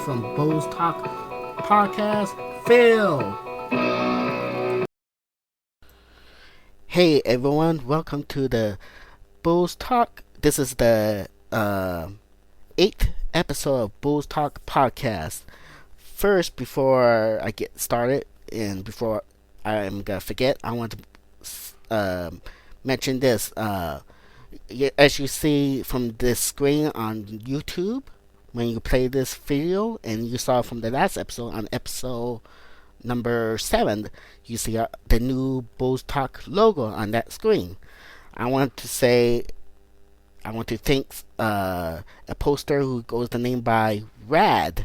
from Bulls Talk Podcast, Phil. Hey everyone, welcome to the Bulls Talk. This is the 8th episode of Bulls Talk Podcast. First, before I get started and before I'm gonna forget, I want to mention this. As you see from this screen on YouTube, when you play this video, and you saw from the last episode, on episode number 7, you see the new Bulls Talk logo on that screen. I want to thank a poster who goes the name by Rad.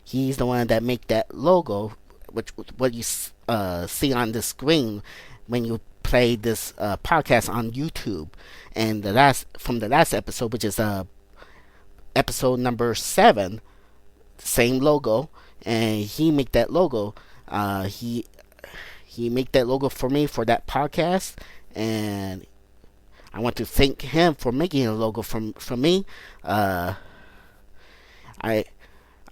He's the one that made that logo, which what you see on the screen when you play this podcast on YouTube. And from the last episode, which is episode number 7, same logo, and he made that logo. He made that logo for me for that podcast, and I want to thank him for making a logo for me. I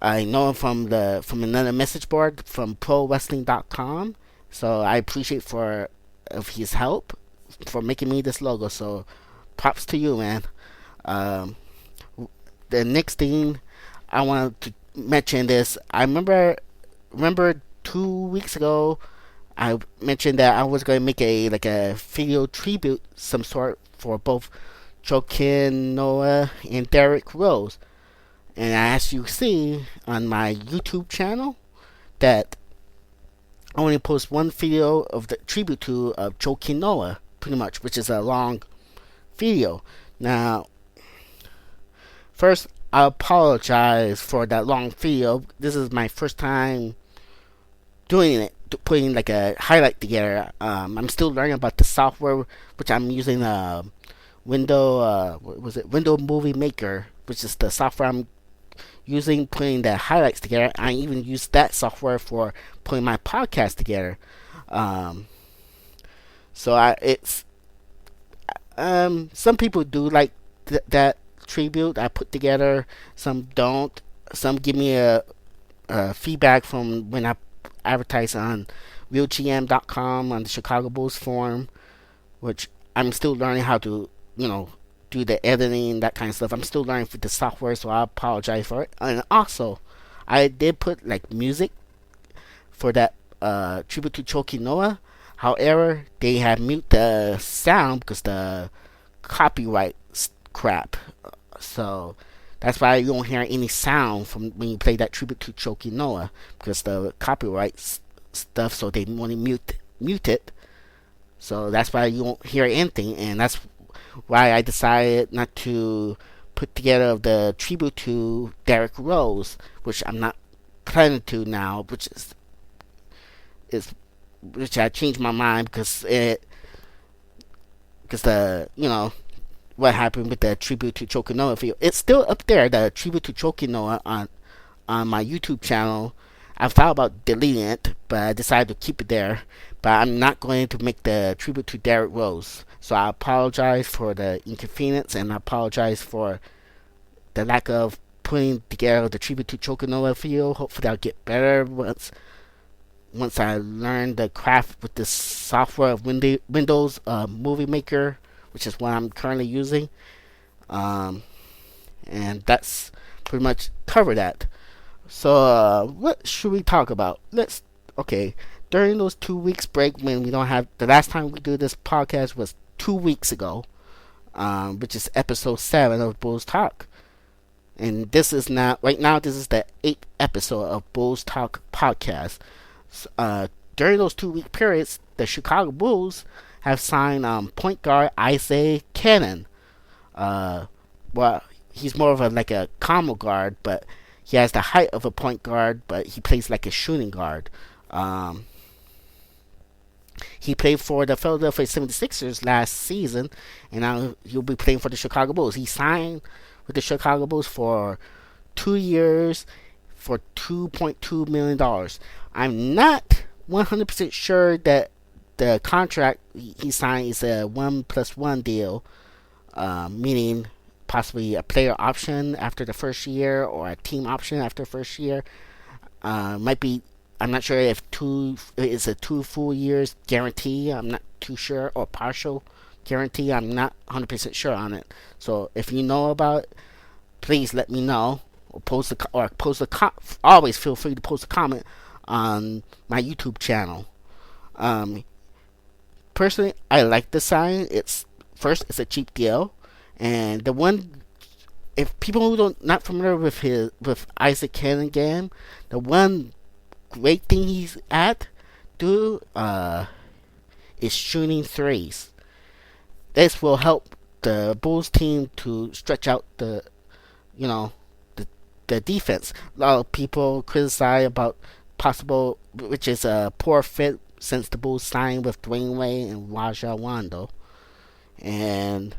know him from another message board from ProWrestling.com, so I appreciate of his help for making me this logo. So props to you, man. The next thing I want to mention is I remember 2 weeks ago I mentioned that I was going to make a video tribute some sort for both Joaquin Noah and Derrick Rose. And as you see on my YouTube channel, that I only post one video of the tribute to Joaquin Noah, pretty much, which is a long video. Now, first, I apologize for that long video. This is my first time doing it, putting like a highlight together. I'm still learning about the software, which I'm using. Window Movie Maker, which is the software I'm using putting the highlights together. I even use that software for putting my podcast together. Some people do like that tribute I put together. Some don't. Some give me a feedback from when I advertise on realgm.com on the Chicago Bulls forum, which I'm still learning how to, do the editing, that kind of stuff. I'm still learning for the software, so I apologize for it. And also, I did put like music for that tribute to Joaquin Noah. However, they had mute the sound because the copyright crap. So that's why you don't hear any sound from when you play that tribute to Joaquin Noah, because the copyright stuff. So they want to mute it. So that's why you won't hear anything, and that's why I decided not to put together the tribute to Derrick Rose, which I'm not planning to now, which I changed my mind because what happened with the tribute to Joaquin Noah video. It's still up there, the tribute to Joaquin Noah on my YouTube channel. I thought about deleting it, but I decided to keep it there. But I'm not going to make the tribute to Derrick Rose. So I apologize for the inconvenience, and I apologize for the lack of putting together the tribute to Joaquin Noah video. Hopefully I'll get better once I learn the craft with this software of Windows Movie Maker, which is what I'm currently using. And that's pretty much cover that. So what should we talk about? During those 2 weeks break, when we don't have, the last time we do this podcast was 2 weeks ago, which is episode 7 of Bulls Talk. And this is the 8th episode of Bulls Talk podcast. During those 2 week periods, the Chicago Bulls have signed point guard Isaiah Canaan. He's more of a combo guard, but he has the height of a point guard, but he plays like a shooting guard. He played for the Philadelphia 76ers last season, and now he'll be playing for the Chicago Bulls. He signed with the Chicago Bulls for 2 years for $2.2 million. I'm not 100% sure that the contract he signed is a 1+1 deal, meaning possibly a player option after the first year or a team option after the first year. Might be. I'm not sure if it's a 2 full years guarantee. I'm not too sure, or partial guarantee. I'm not 100% sure on it. So if you know about it, please let me know, or post a always feel free to post a comment on my YouTube channel. Um, Personally, I like the sign. It's a cheap deal, and the one, if people who don't not familiar with Isaac Canaan game, the one great thing he's at do is shooting threes. This will help the Bulls team to stretch out you know the defense. A lot of people criticize about possible, which is a poor fit since the Bulls signed with Dwyane Wade and Raja Wando, and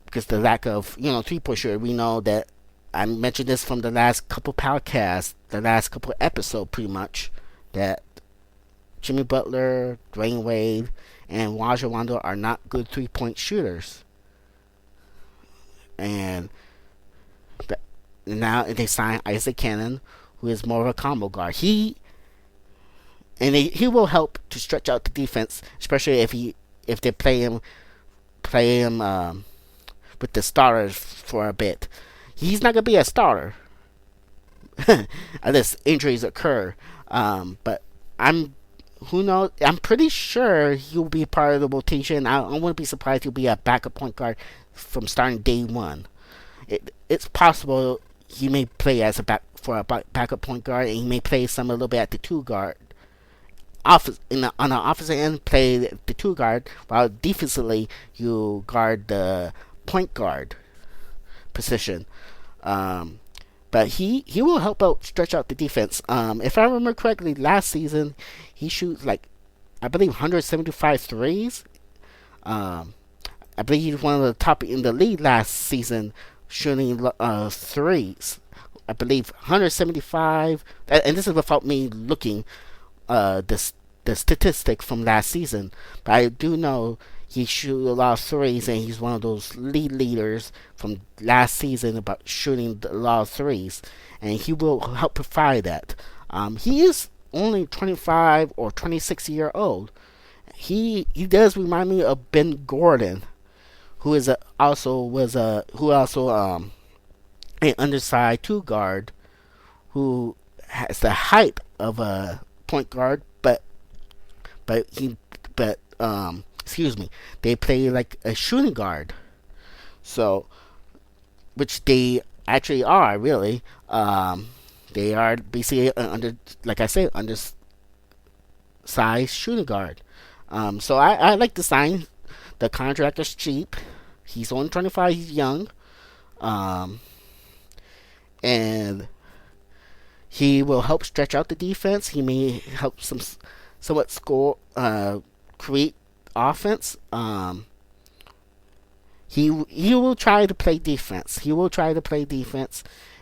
because the lack of 3-point shooter. We know that I mentioned this from the last couple podcasts, the last couple episodes, pretty much, that Jimmy Butler, Dwyane Wade, and Raja Wando are not good 3-point shooters, and now they signed Isaac Canaan, who is more of a combo guard. He will help to stretch out the defense, especially if they play him with the starters for a bit. He's not gonna be a starter unless injuries occur. But who knows? I'm pretty sure he'll be part of the rotation. I wouldn't be surprised he'll be a backup point guard from starting day one. It's possible he may play as a backup point guard, and he may play some a little bit at the two guard. On the offensive end, play the two guard, while defensively you guard the point guard position. But he will help out stretch out the defense. If I remember correctly, last season he shoots like, I believe, 175 threes. I believe he's one of the top in the league last season shooting threes. I believe 175, and this is without me looking the statistic from last season. But I do know he shoots a lot of threes, and he's one of those leaders from last season about shooting a lot of threes, and he will help provide that. He is only 25 or 26-year-old. He does remind me of Ben Gordon, who was an undersized two guard who has the height of a point guard, but they play like a shooting guard. So, which they actually are really. They are basically like I said, undersized shooting guard. So I like the sign. The contract is cheap. He's only 25. He's young. And he will help stretch out the defense. He may help somewhat create offense. He will try to play defense.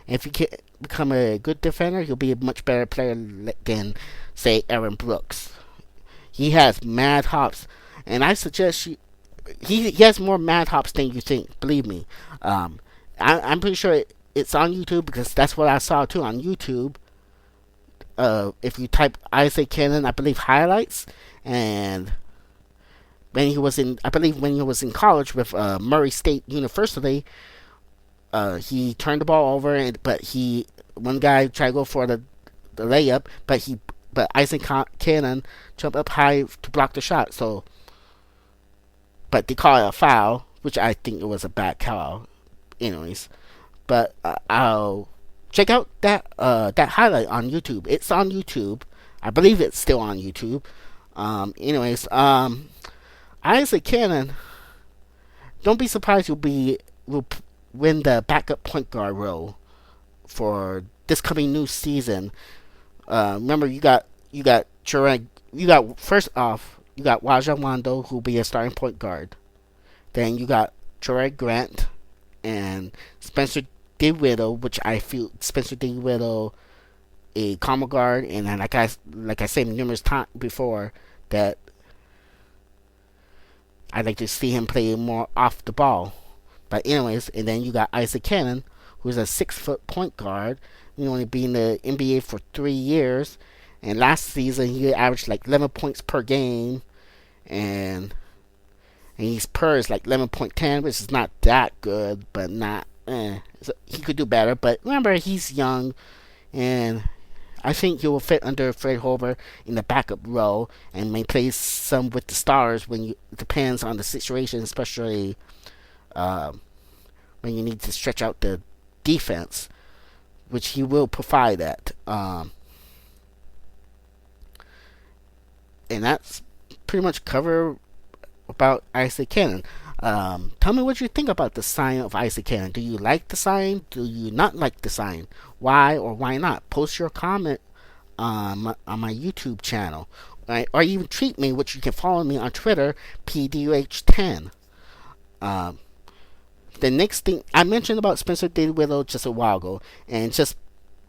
If he can become a good defender, he'll be a much better player than, say, Aaron Brooks. He has mad hops, and I suggest he has more mad hops than you think. Believe me. I'm pretty sure it's on YouTube, because that's what I saw too on YouTube. If you type Isaac Canaan, I believe highlights, and when he was in college with Murray State University, he turned the ball over, but one guy tried to go for the layup, but Isaac Canaan jumped up high to block the shot. So, but they call it a foul, which I think it was a bad call, anyways. But I'll check out that highlight on YouTube. It's on YouTube. I believe it's still on YouTube. Isaac Canaan, don't be surprised will win the backup point guard role for this coming new season. Remember, you got first off, you got Raja Wando, who'll be a starting point guard. Then you got Torrey Grant and Spencer Dinwiddie, which I feel Spencer Dinwiddie a combo guard, and then like I said numerous times before, that I'd like to see him play more off the ball, But anyways, and then you got Isaac Canaan, who's a 6 foot point guard. You know, only been in the NBA for 3 years, and last season he averaged like 11 points per game, and he's per is like 11.10, which is not that good, but not. So he could do better, but remember he's young, and I think he will fit under Fred Hoiberg in the backup role and may play some with the stars when you. It depends on the situation, especially uh, when you need to stretch out the defense, which he will provide that. And that's pretty much cover about Isaac Canaan. Tell me what you think about the sign of Isaac Canaan. Do you like the sign? Do you not like the sign? Why or why not? Post your comment on my YouTube channel. Right? Or even tweet me, which you can follow me on Twitter, PDUH10. The next thing I mentioned about Spencer Dinwiddie just a while ago, and just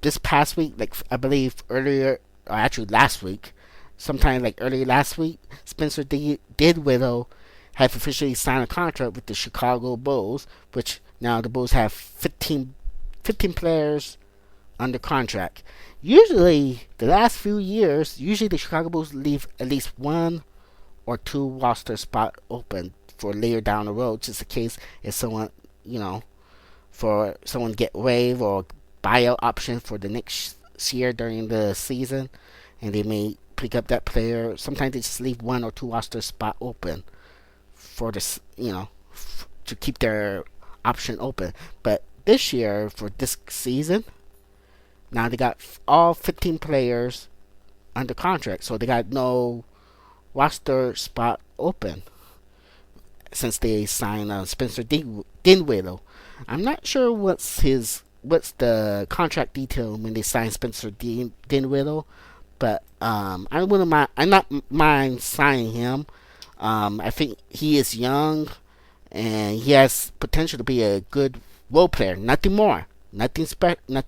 this past week, like I believe earlier, or actually last week, sometime like early last week, Spencer Dinwiddie have officially signed a contract with the Chicago Bulls, which now the Bulls have 15 players under contract. Usually, the last few years, usually the Chicago Bulls leave at least one or two roster spot open for later down the road, just in case if someone, for someone get waived or buyout option for the next year during the season, and they may pick up that player. Sometimes they just leave one or two roster spot open for this, to keep their option open. But this year, for this season, now they got all 15 players under contract, so they got no roster spot open since they signed Spencer Dinwiddie. I'm not sure what's the contract detail when they signed Spencer Dinwiddie, but I wouldn't mind. I'm not mind signing him. I think he is young, and he has potential to be a good role player. Nothing more. Nothing more.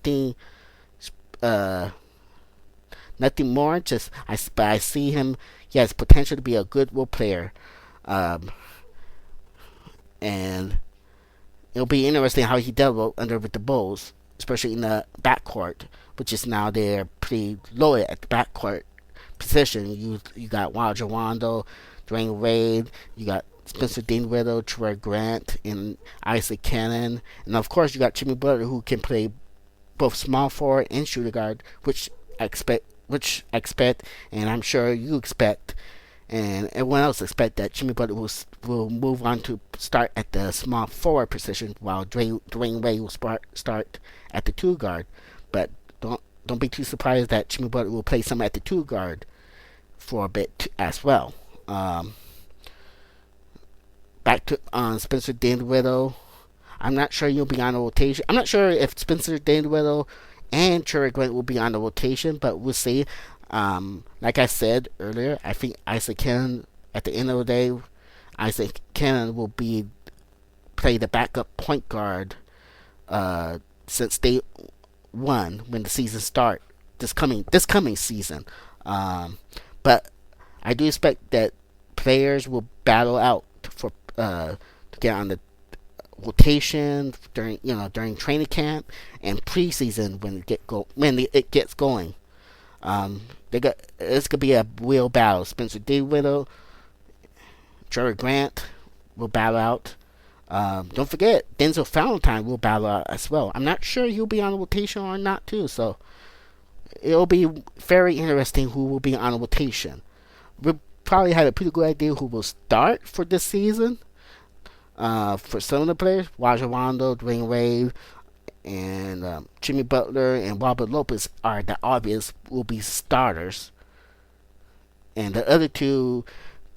But I see him. He has potential to be a good role player, and it'll be interesting how he developed under with the Bulls, especially in the backcourt, which is now they're pretty low at the backcourt position. You got Rajon Rondo, Dwyane Wade, you got Spencer Dinwiddie, Troy Grant, and Isaac Canaan, and of course you got Jimmy Butler, who can play both small forward and shooting guard, which I expect, and I'm sure you expect, and everyone else expect that Jimmy Butler will move on to start at the small forward position, while Dwyane Wade will start at the two guard. But don't be too surprised that Jimmy Butler will play some at the two guard for a bit as well. Back to Spencer Dinwiddie. I'm not sure you'll be on the rotation. I'm not sure if Spencer Dinwiddie and Troy Grant will be on the rotation, but we'll see. Like I said earlier, I think Isaac Canaan, at the end of the day, Isaac Canaan will play the backup point guard since day one when the season start this coming season. But I do expect that players will battle out to get on the rotation during training camp and preseason when it gets going. It's gonna be a real battle. Spencer Dinwiddie, Troy Grant will battle out. Don't forget, Denzel Valentine will battle out as well. I'm not sure he'll be on the rotation or not too, so it'll be very interesting who will be on the rotation. We'll probably have a pretty good idea who will start for this season. For some of the players, Rajon Rondo, Dwyane Wade, and Jimmy Butler and Robert Lopez are the obvious will be starters. And the other two,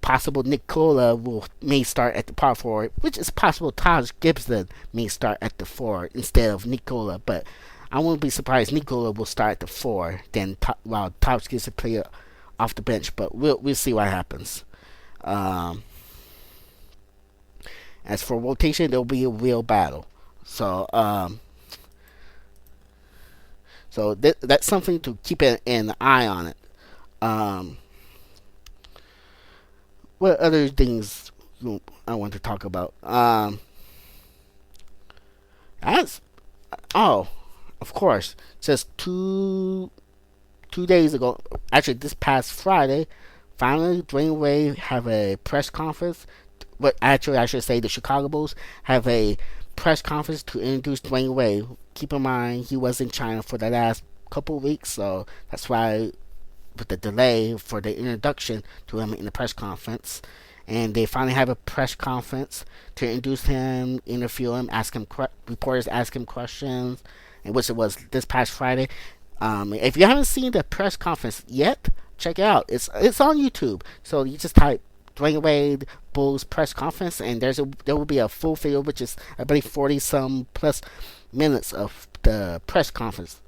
possible Nikola may start at the power forward, which is possible Taj Gibson may start at the forward instead of Nikola. But I won't be surprised Nikola will start at the four, while Taj Gibson play off the bench. But we'll see what happens. As for rotation, there'll be a real battle. So that's something to keep an eye on it. What other things I want to talk about? That's oh, of course. Just 2 days ago, actually this past Friday, finally Dwayne Wade have a press conference. But actually, I should say the Chicago Bulls have a press conference to introduce Dwayne Wade. Keep in mind he was in China for the last couple of weeks, so that's why with the delay for the introduction to him in the press conference. And they finally have a press conference to introduce him, interview him, reporters ask him questions, and which it was this past Friday. If you haven't seen the press conference yet, check it out. It's on YouTube. So you just type Dwayne Wade Bulls press conference, and there will be a full video, which is I believe 40 some plus minutes of the press conference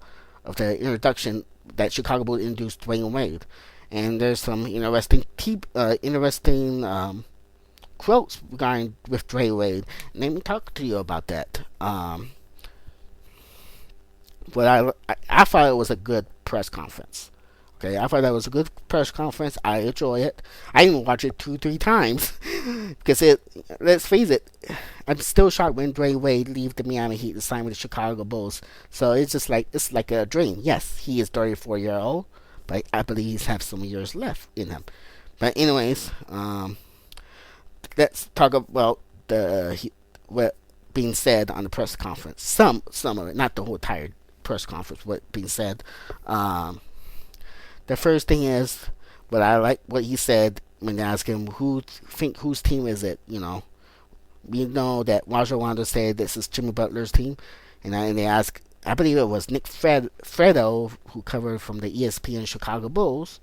of the introduction that Chicago Bulls introduced Dwayne Wade. And there's some interesting quotes regarding with Dwayne Wade. Let me talk to you about that. But I thought it was a good press conference. Okay, I thought that was a good press conference. I enjoy it. I even watched it 2, 3 times because it. Let's face it, I'm still shocked when Dwayne Wade leave the Miami Heat to sign with the Chicago Bulls. So it's like a dream. Yes, he is 34 years old, but I believe he's have some years left in him. But anyways, let's talk about what being said on the press conference. Some of it, not the whole entire press conference. What being said. The first thing is what I like what he said when they asked him whose team is it. We know that Rajon Rondo said this is Jimmy Butler's team, and they asked. I believe it was Nick Fredo, who covered from the ESPN Chicago Bulls,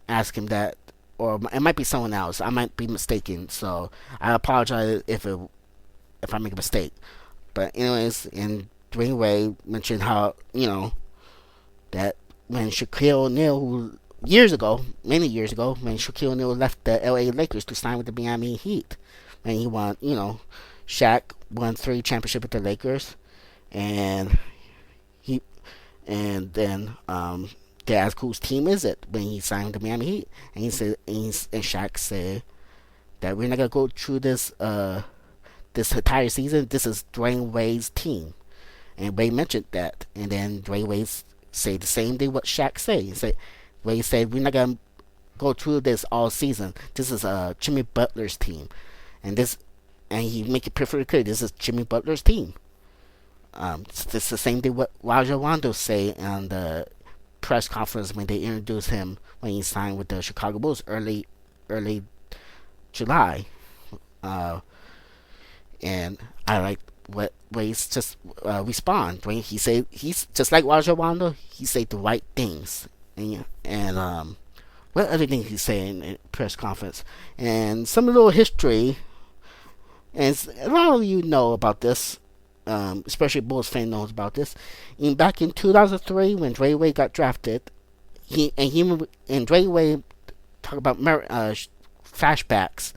asked him that, or it might be someone else. I might be mistaken, so I apologize if I make a mistake. But anyways, and Dwayne Wade mentioned how that when Shaquille O'Neal, who many years ago, when Shaquille O'Neal left the LA Lakers to sign with the Miami Heat, when he won, Shaq won 3 championships with the Lakers, and he, and then they asked whose team is it when he signed with the Miami Heat, and he said, and Shaq said that we're not gonna go through this entire season. This is Dwayne Wade's team, and Wade mentioned that, and then Dwayne Wade say the same thing what Shaq said. Wade said we're not gonna go through this all season. This is Jimmy Butler's team, and he make it perfectly clear this is Jimmy Butler's team. It's the same thing what Rajon Rondo say on the press conference when they introduced him when he signed with the Chicago Bulls early July. And I like what Wade's just respond. When he said he's just like Rajon Rondo, he said the right things. And what other things he said in the press conference, and some little history. And a lot of you know about this, especially Bulls fan knows about this. Back in 2003, when Dwyane Wade got drafted, he and Dwyane Wade talk about flashbacks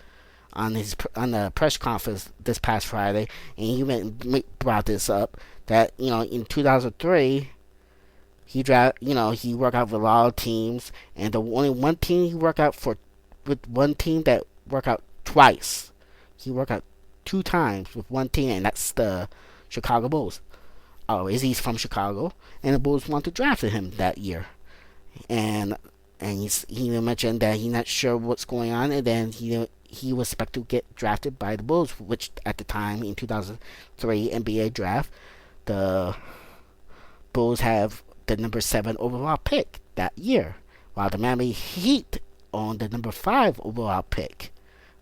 on the press conference this past Friday, and he brought this up that in 2003 he worked out with a lot of teams, and the only one team he worked out with one team that worked out twice. He worked out 2 times with one team, and that's the Chicago Bulls. He's from Chicago, and the Bulls wanted to draft him that year, and he mentioned that he's not sure what's going on, and then he was expected to get drafted by the Bulls, which at the time in 2003 NBA draft, the Bulls have the number 7 overall pick that year, while the Miami Heat owned the number 5 overall pick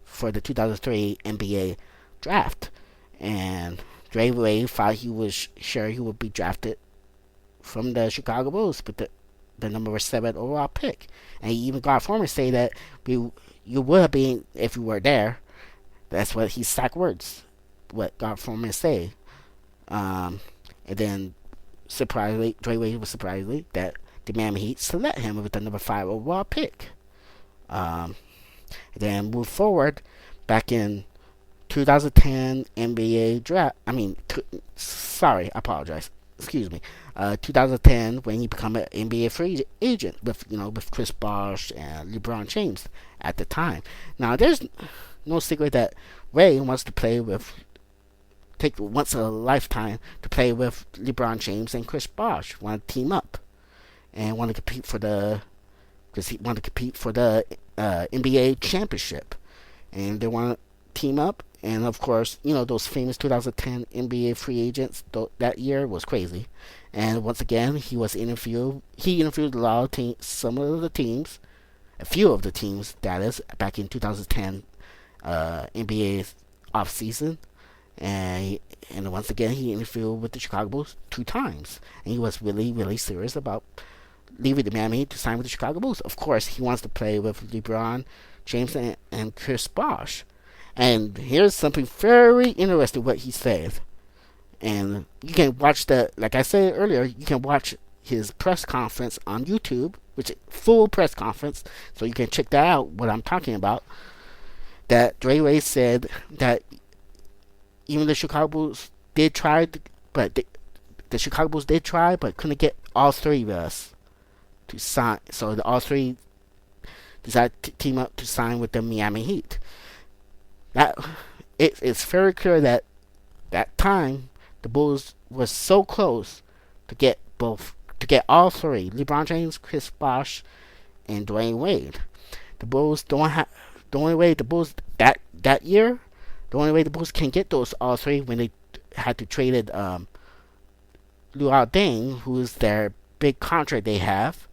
for the 2003 NBA draft. And Dwyane Wade thought he was sure he would be drafted from the Chicago Bulls with the number 7 overall pick. And he even got former say that you would have been if you were there. That's what his exact words, what God Foreman say. And then surprisingly, Dwyane Wade was surprisingly that the Miami Heat select him with the number 5 overall pick. Then move forward back in 2010 NBA draft. I apologize. Excuse me. 2010 when he became an NBA free agent with Chris Bosh and LeBron James at the time. Now there's no secret that Ray wants to play with take once a lifetime to play with LeBron James and Chris Bosh. Want to team up and want to compete for the because he wanted to compete for the NBA championship, and they want to team up. And of course, those famous 2010 NBA free agents that year was crazy. And once again, he was interviewed. He interviewed a lot of some of the teams, a few of the teams that is back in 2010 NBA off season, and once again he interviewed with the Chicago Bulls 2 times, and he was really serious about leaving the Miami to sign with the Chicago Bulls. Of course, he wants to play with LeBron James and Chris Bosh. And here's something very interesting what he said. And you can watch like I said earlier, you can watch his press conference on YouTube, which is full press conference, so you can check that out, what I'm talking about. That Dwyane Wade said that even the Chicago Bulls did try, but the Chicago Bulls did try, but couldn't get all 3 of us to sign. So all 3 decided to team up to sign with the Miami Heat. That it's very clear that time the Bulls was so close to get all 3: LeBron James, Chris Bosh, and Dwyane Wade. The Bulls don't have the only way the Bulls that year. The only way the Bulls can get those all 3 when they had to traded Luol Deng, who is their big contract they have.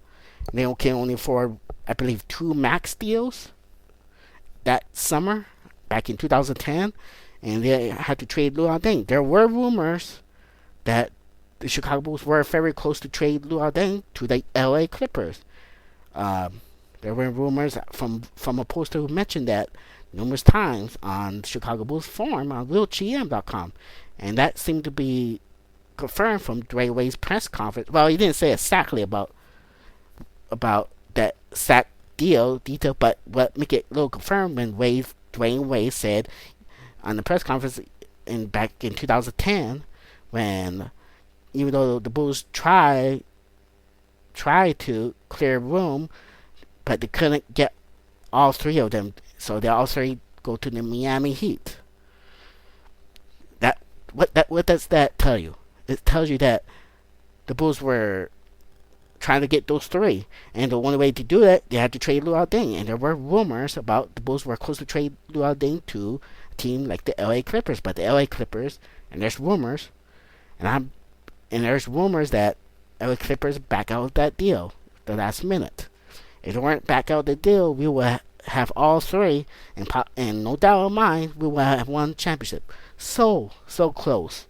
And they can only afford, I believe, 2 max deals that summer back in 2010, and they had to trade Luol Deng. There were rumors that the Chicago Bulls were very close to trade Luol Deng to the LA Clippers. There were rumors from a poster who mentioned that numerous times on Chicago Bulls forum on realgm.com, and that seemed to be confirmed from Dwyane Wade's press conference. Well, he didn't say exactly about that sack detail, but what make it a little confirmed when Dwyane Wade said on the press conference back in 2010, when even though the Bulls tried to clear room, but they couldn't get all 3 of them, so they all 3 go to the Miami Heat. What does that tell you? It tells you that the Bulls were trying to get those 3, and the only way to do that, they had to trade Luol Deng. And there were rumors about the Bulls were close to trade Luol Deng to a team like the LA Clippers, but the LA Clippers, and there's rumors, and there's rumors that LA Clippers back out of that deal the last minute. If they weren't back out of the deal, we would have all 3, and no doubt in mind, we would have won championship. So close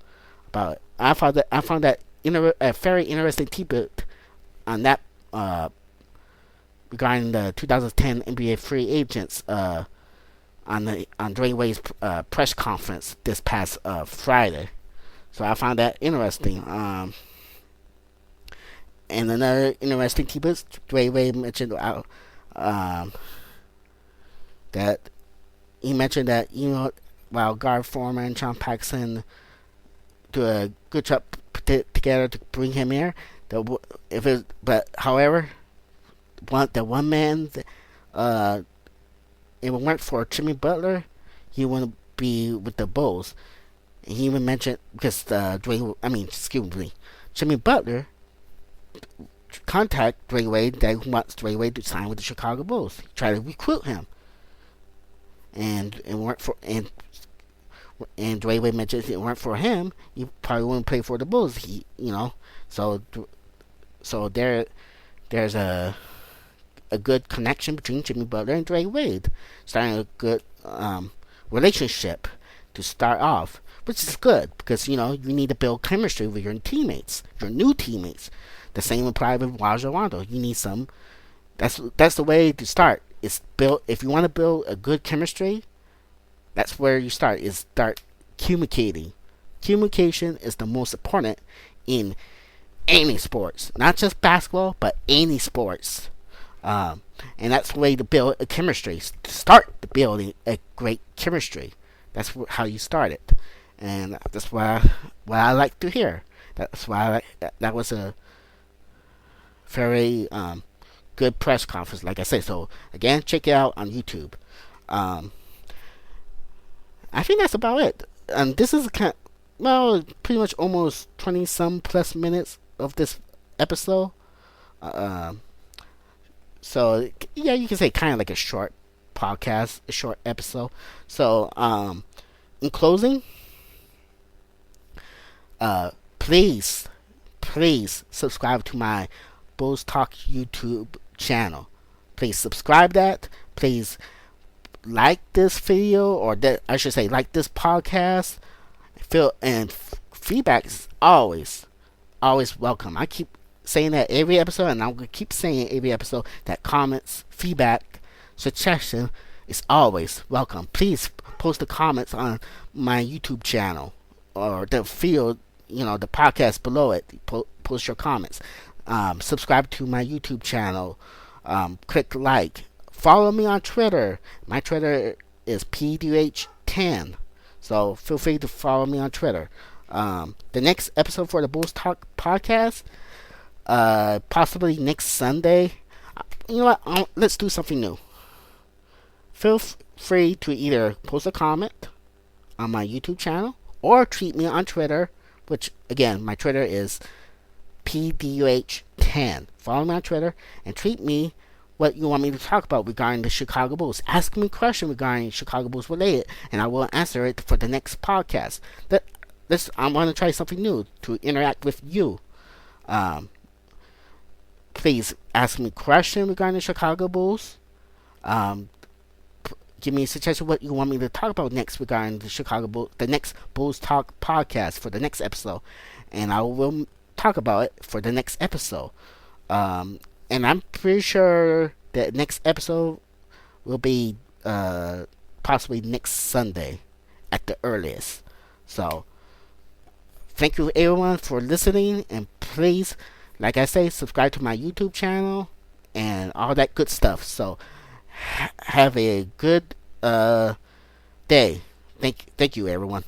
about it. I found that a very interesting tidbit on that regarding the 2010 NBA free agents on Dwyane Wade's press conference this past Friday. So I found that interesting. And another interesting tidbit, Dwyane Wade mentioned that he mentioned that while Guard Foreman and John Paxson do a good job together to bring him here. However, the one man, if it weren't for Jimmy Butler, he wouldn't be with the Bulls. And he even mentioned because Jimmy Butler contact Dwyane Wade that wants Dwyane Wade to sign with the Chicago Bulls. He tried to recruit him, and Dwyane Wade mentioned if it weren't for him, he probably wouldn't play for the Bulls. So there's a good connection between Jimmy Butler and Dwyane Wade, starting a good relationship to start off, which is good because you need to build chemistry with your teammates, your new teammates. The same applies with Rajon Rondo. You need some. That's the way to start. It's build. If you want to build a good chemistry, that's where you start. Is start communicating. Communication is the most important in any sports, not just basketball, but any sports. And that's the way to build a chemistry. Start building a great chemistry. That's how you start it, and that's what I like to hear. That's why that was a very good press conference, like I said. So again, check it out on YouTube. I think that's about it. And this is well, pretty much almost 20 some plus minutes of this episode. Uh, so yeah, you can say kind of like a short podcast, a short episode. So in closing, uh, please, please subscribe to my Bulls Talk YouTube channel. Please subscribe that. Please like this video, or that I should say, like this podcast. Feel and feedback is always welcome. I keep saying that every episode, and I'm gonna keep saying every episode that comments, feedback, suggestion is always welcome. Please post the comments on my YouTube channel or the field, the podcast below it. Post your comments. Subscribe to my YouTube channel. Click like. Follow me on Twitter. My Twitter is PDH10. So feel free to follow me on Twitter. The next episode for the Bulls Talk podcast, possibly next Sunday. You know what? Let's do something new. Feel free to either post a comment on my YouTube channel or tweet me on Twitter, which again, my Twitter is PDH10. Follow me on Twitter and tweet me what you want me to talk about regarding the Chicago Bulls. Ask me a question regarding Chicago Bulls related, and I will answer it for the next podcast. I want to try something new to interact with you. Please ask me a question regarding the Chicago Bulls. Give me a suggestion what you want me to talk about next regarding the Chicago Bulls, the next Bulls Talk podcast for the next episode, and I will talk about it for the next episode. And I'm pretty sure that next episode will be possibly next Sunday at the earliest. So, thank you everyone for listening, and please, like I say, subscribe to my YouTube channel and all that good stuff. So, have a good day. Thank you everyone.